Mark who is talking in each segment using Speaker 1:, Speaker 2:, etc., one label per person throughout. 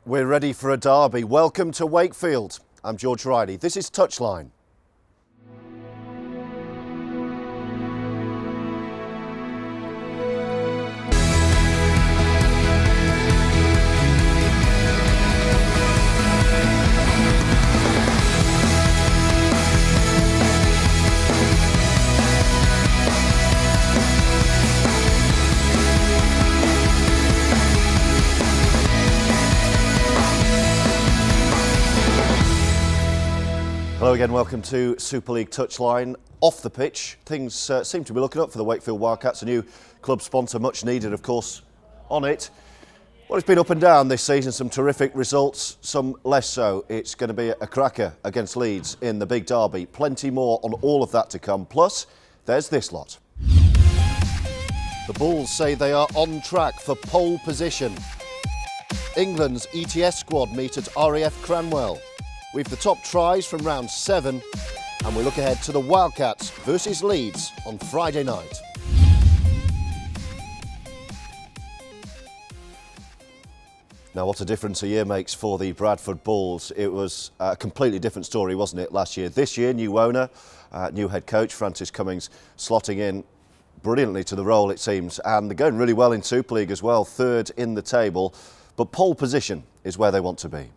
Speaker 1: We're ready for a derby. Welcome to Wakefield. I'm George Riley. This is Touchline. Hello again, welcome to Super League Touchline. Off the pitch, things seem to be looking up for the Wakefield Wildcats, a new club sponsor, much needed of course, on it. Well, it's been up and down this season, some terrific results, some less so. It's going to be a cracker against Leeds in the big derby. Plenty more on all of that to come, plus there's this lot. The Bulls say they are on track for pole position. England's ETS squad meet at RAF Cranwell. We've the top tries from round 7 and we look ahead to the Wildcats versus Leeds on Friday night. Now, what a difference a year makes for the Bradford Bulls. It was a completely different story, wasn't it, last year? This year, new owner, new head coach, Francis Cummings, slotting in brilliantly to the role, it seems. And they're going really well in Super League as well, 3rd in the table. But pole position is where they want to be.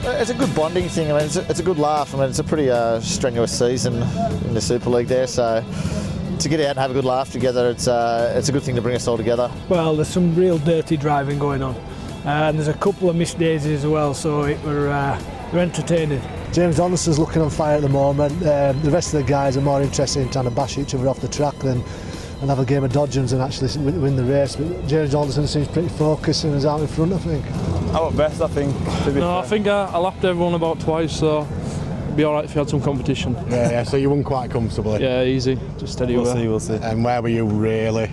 Speaker 2: It's a good bonding thing. I mean, it's a good laugh. I mean, it's a pretty strenuous season in the Super League there, so to get out and have a good laugh together, it's a good thing to bring us all together.
Speaker 3: Well, there's some real dirty driving going on, and there's a couple of missed days as well, so we're entertaining.
Speaker 4: James Donaldson's looking on fire at the moment. The rest of the guys are more interested in trying to bash each other off the track than and have a game of dodgems and actually win the race. But James Donaldson seems pretty focused and is out in front, I think.
Speaker 5: I'm at best, I think.
Speaker 6: I think I lapped everyone about twice, so it'd be all right if you had some competition.
Speaker 5: Yeah, so you won quite comfortably.
Speaker 6: Yeah, easy, just steady away.
Speaker 5: We'll see. And where were you really?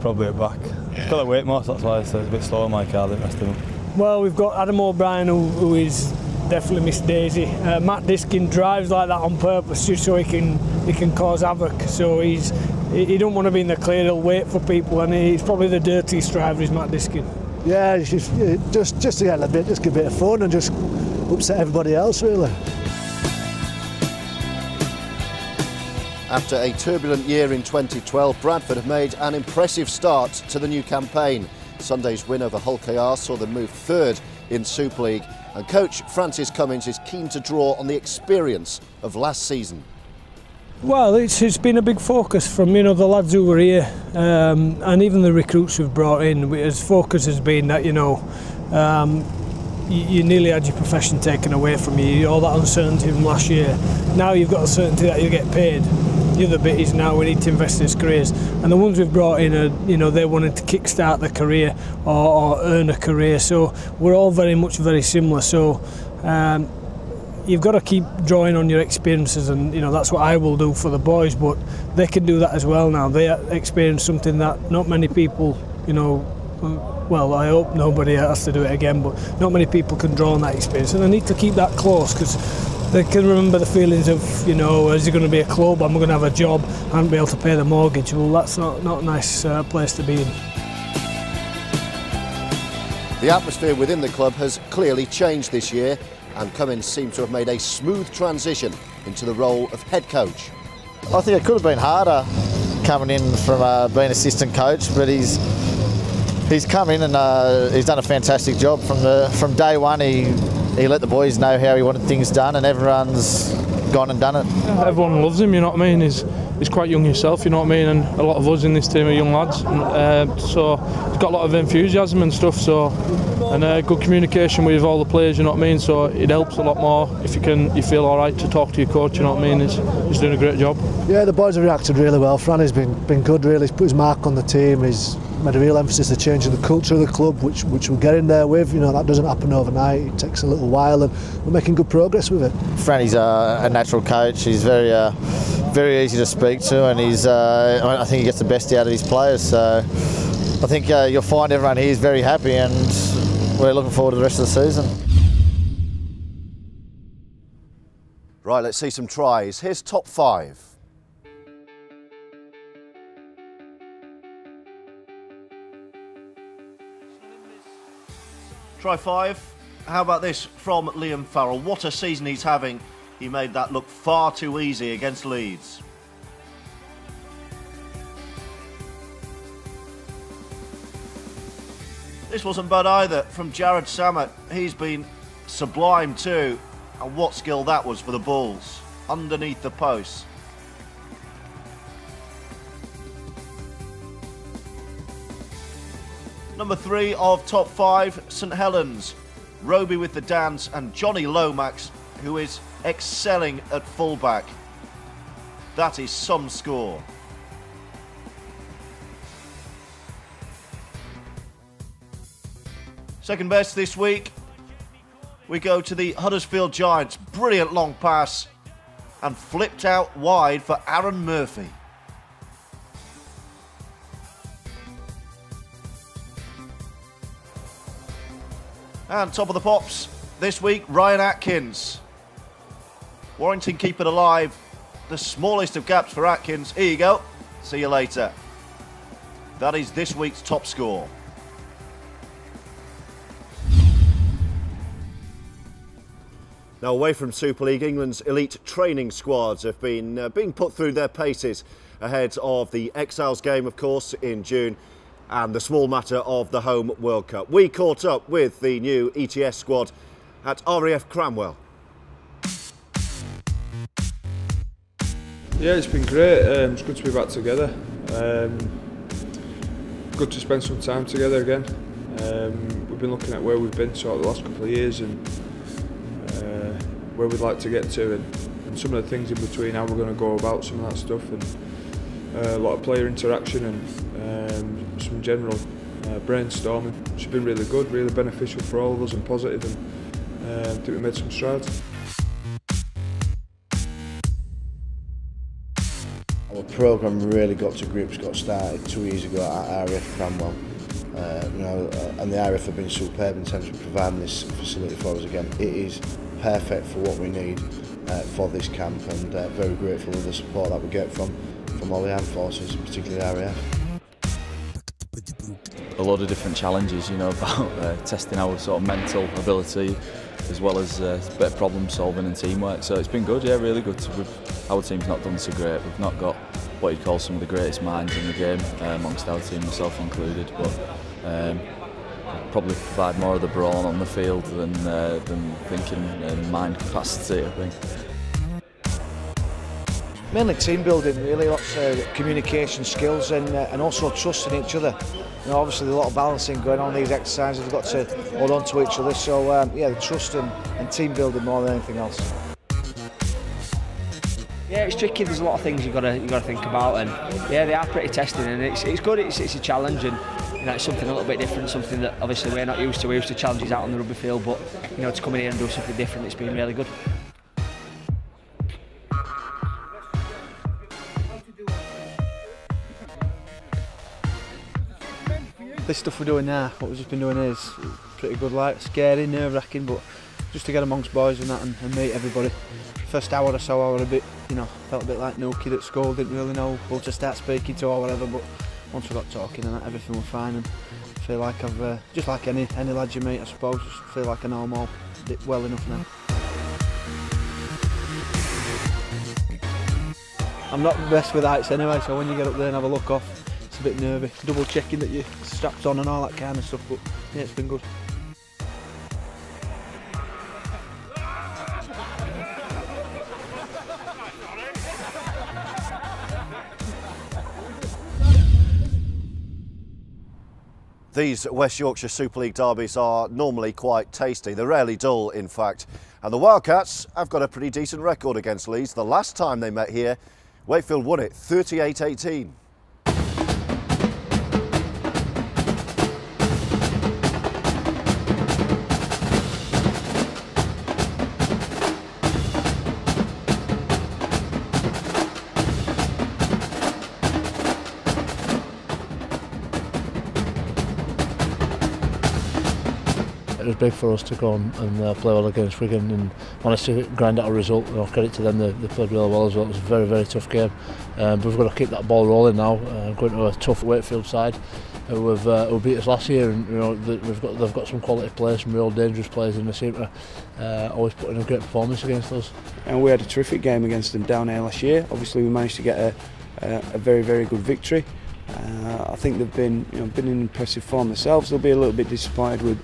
Speaker 6: Probably at back.
Speaker 5: Yeah.
Speaker 6: Got to wait more, so that's why it's a bit slower in my car than the rest of them.
Speaker 3: Well, we've got Adam O'Brien who is definitely missed Daisy. Matt Diskin drives like that on purpose just so he can cause havoc. So he don't want to be in the clear, he'll wait for people, and he's probably the dirtiest driver is Matt Diskin.
Speaker 4: Yeah, just to get a bit of fun and just upset everybody else really.
Speaker 1: After a turbulent year in 2012, Bradford have made an impressive start to the new campaign. Sunday's win over Hull KR saw them move 3rd in Super League, and coach Francis Cummings is keen to draw on the experience of last season.
Speaker 3: Well, it's been a big focus from the lads who were here, and even the recruits we've brought in. His focus has been that you nearly had your profession taken away from you, all that uncertainty from last year. Now you've got the certainty that you'll get paid. The other bit is now we need to invest in his careers, and the ones we've brought in are they're wanting to kick-start their career or earn a career. So we're all very similar. So. You've got to keep drawing on your experiences, and that's what I will do for the boys, but they can do that as well now. They experience something that not many people, well, I hope nobody has to do it again, but not many people can draw on that experience, and they need to keep that close because they can remember the feelings of, is it going to be a club, I'm going to have a job, I won't be able to pay the mortgage. Well, that's not a nice place to be in.
Speaker 1: The atmosphere within the club has clearly changed this year, and Cummings seems to have made a smooth transition into the role of head coach.
Speaker 2: I think it could have been harder coming in from being assistant coach, but he's come in and he's done a fantastic job from day one. He let the boys know how he wanted things done, and everyone's gone and done it.
Speaker 6: Everyone loves him, you know what I mean? He's quite young himself, you know what I mean? And a lot of us in this team are young lads, so he's got a lot of enthusiasm and stuff. And good communication with all the players, you know what I mean? So it helps a lot more if you feel all right to talk to your coach, you know what I mean? He's doing a great job.
Speaker 4: Yeah, the boys have reacted really well. Fran has been good really. He's put his mark on the team. He's made a real emphasis on changing the culture of the club, which we're getting there with. That doesn't happen overnight. It takes a little while, and we're making good progress with it.
Speaker 2: Franny's a natural coach. He's very easy to speak to, and I think he gets the best out of his players. So I think you'll find everyone here is very happy, and we're looking forward to the rest of the season.
Speaker 1: Right, let's see some tries. Here's top 5. Try 5. How about this from Liam Farrell? What a season he's having. He made that look far too easy against Leeds. This wasn't bad either from Jared Samet. He's been sublime too. And what skill that was for the Bulls. Underneath the post. Number 3 of top 5, St Helens. Roby with the dance and Johnny Lomax, who is excelling at fullback. That is some score. Second best this week, we go to the Huddersfield Giants. Brilliant long pass and flipped out wide for Aaron Murphy. And top of the pops this week, Ryan Atkins. Warrington keep it alive. The smallest of gaps for Atkins. Here you go. See you later. That is this week's top score. Now, away from Super League, England's elite training squads have been being put through their paces ahead of the Exiles game, of course, in June, and the small matter of the home World Cup. We caught up with the new ETS squad at RAF Cranwell.
Speaker 7: Yeah, it's been great. It's good to be back together. Good to spend some time together again. We've been looking at where we've been sort of the last couple of years and where we'd like to get to, and some of the things in between, how we're going to go about some of that stuff, and a lot of player interaction and some general brainstorming, which has been really good, really beneficial for all of us and positive, and I think we made some strides.
Speaker 8: Our programme really got to grips, got started 2 years ago at RAF Cranwell. And the RAF have been superb in terms of providing this facility for us again. It is perfect for what we need for this camp, and very grateful for the support that we get from all the armed forces, particularly RAF.
Speaker 9: A lot of different challenges, you know, about testing our sort of mental ability as well as better problem solving and teamwork. So it's been good, yeah, really good. Our team's not done so great. We've not got what you'd call some of the greatest minds in the game amongst our team, myself included. But probably provide more of the brawn on the field than thinking and mind capacity, I think.
Speaker 10: Mainly team building, really, lots of communication skills and also trusting each other. You know, obviously, there's a lot of balancing going on in these exercises. We've got to hold on to each other. So yeah, the trust and team building more than anything else.
Speaker 11: Yeah, it's tricky. There's a lot of things you got to think about, and yeah, they are pretty testing, and it's good. It's a challenge, and you know, it's something a little bit different, something that obviously we're not used to. We're used to challenges out on the rugby field, but you know, to come in here and do something different, it's been really good.
Speaker 12: This stuff we're doing now, what we've just been doing is pretty good, like scary, nerve-wracking, but just to get amongst boys and that and meet everybody. First hour or so I was a bit, you know, felt a bit like no kid at school, didn't really know who to start speaking to or whatever, but once we got talking and that, everything was fine, and I feel like I've, just like any lad you meet, I suppose, just feel like I know them all well enough now. I'm not the best with heights anyway, so when you get up there and have a look off, it's a bit nervy, double checking that you're strapped on and all that kind of stuff, but yeah, it's been good.
Speaker 1: These West Yorkshire Super League derbies are normally quite tasty. They're rarely dull, in fact. And the Wildcats have got a pretty decent record against Leeds. The last time they met here, Wakefield won it 38-18.
Speaker 13: it was big for us to go and play well against Wigan and manage to grind out a result. You know, credit to them, they played really well as well. It was a very, very tough game, but we've got to keep that ball rolling now. Going to a tough Wakefield side who beat us last year, and you know they've got some quality players, some real dangerous players, and they seem to always put in a great performance against us.
Speaker 14: And we had a terrific game against them down here last year. Obviously, we managed to get a very, very good victory. I think they've been in impressive form themselves. They'll be a little bit disappointed with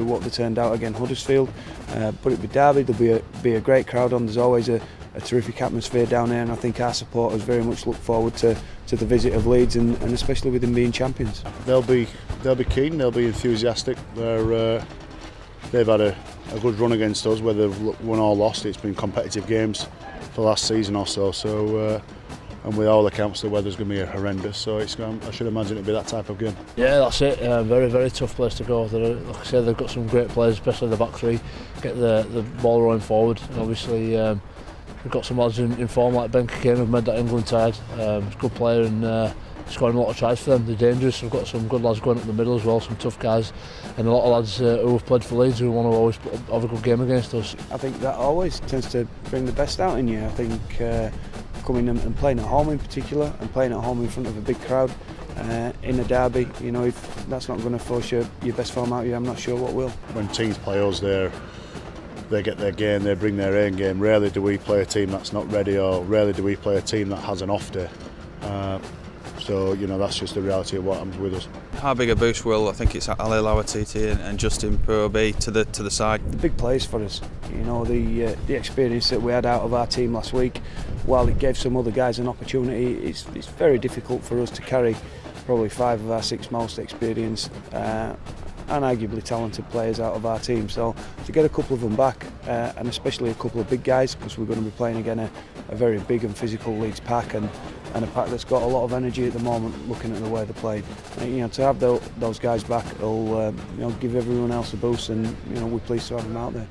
Speaker 14: what they turned out against Huddersfield, but it'll be Derby. There'll be a great crowd on. There's always a terrific atmosphere down there, and I think our supporters very much look forward to the visit of Leeds, and especially with them being champions.
Speaker 15: They'll be keen. They'll be enthusiastic. They've had a good run against us, whether they've won or lost. It's been competitive games for the last season or so. And with all accounts, the weather's going to be horrendous, so I should imagine it'll be that type of game.
Speaker 13: Yeah, that's it. Very, very tough place to go. Like I said, they've got some great players, especially the back three. Get the ball rolling forward, and obviously we've got some lads in form like Ben Kane who've made that England side. He's a good player and scoring a lot of tries for them. They're dangerous. We've got some good lads going up the middle as well, some tough guys, and a lot of lads who have played for Leeds who want to always have a good game against us.
Speaker 14: I think that always tends to bring the best out in you. I think coming and playing at home in particular, and playing at home in front of a big crowd in a derby, you know, if that's not going to force your best form out of you, I'm not sure what will.
Speaker 15: When teams play us, they get their game, they bring their own game. Rarely do we play a team that's not ready, or rarely do we play a team that has an off day. So you know, that's just the reality of what happens with us.
Speaker 16: How big a boost will I think it's Ali Lawatiti and Justin Poor be to the side?
Speaker 14: The big players for us. You know, the experience that we had out of our team last week, while it gave some other guys an opportunity, it's very difficult for us to carry probably 5 of our 6 most experienced and arguably talented players out of our team. So to get a couple of them back, and especially a couple of big guys, because we're going to be playing again a very big and physical Leeds pack, and a pack that's got a lot of energy at the moment, looking at the way they're playing. You know, to have those guys back will give everyone else a boost, and you know, we're pleased to have them out there.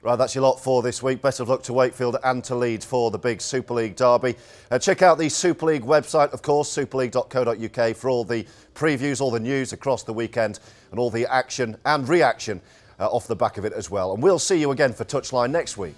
Speaker 1: Right, that's your lot for this week. Best of luck to Wakefield and to Leeds for the big Super League derby. Check out the Super League website, of course, superleague.co.uk, for all the previews, all the news across the weekend, and all the action and reaction off the back of it as well. And we'll see you again for Touchline next week.